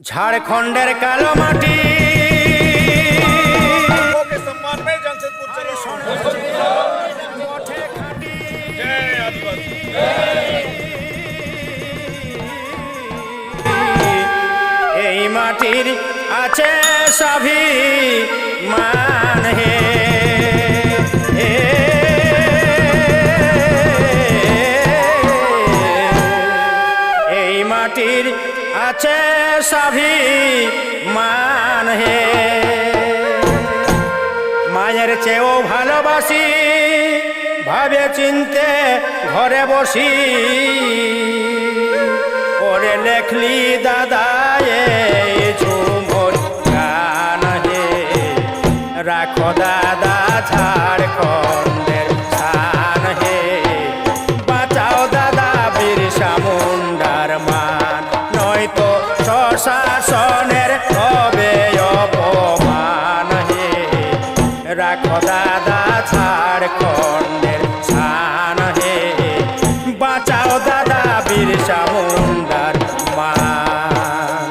झारखंडेर कालो माटी के सम्मान में जमशेदपुर चलो जय आदिवासी এই মাটির আছে স্বাভিমান হে এই মাটির আছে স্বাভিমান হে মায়ের চেয়েও ভালোবাসি ভাবে চিনতে ঘরে বসি ওরে লেখলি দাদা এই ঝুমুর গান হে রাখো দাদা ঝাড়খণ্ডের শান হে বাঁচাও দাদা বিরসা মুন্ডার মান নয়তো স্বশাসনের হবে অপমান হে রাখো দাদা ঝাড়খণ্ডের শান হে বাঁচাও দাদা বিরসা মুন্ডার মান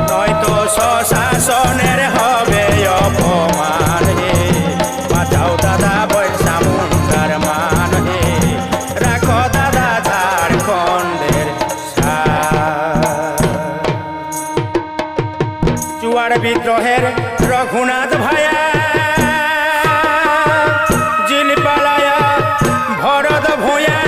নয়তো স্বশাসনের হবে অপমান হে বাঁচাও দাদা বিরসা মুন্ডার মান হে রাখো দাদা ঝাড়খণ্ডের শান চুয়ার বিদ্রোহের রঘুনাথ ভায়া জিল পালায়া ভরত ভূয়া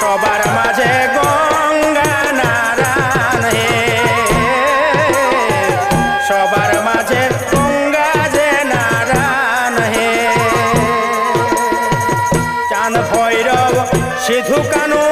সবার মাঝে গঙ্গা নারায়ণ হে সবার মাঝে গঙ্গা যে নারায়ণ হে চাঁদ ভৈরব সিধু কানু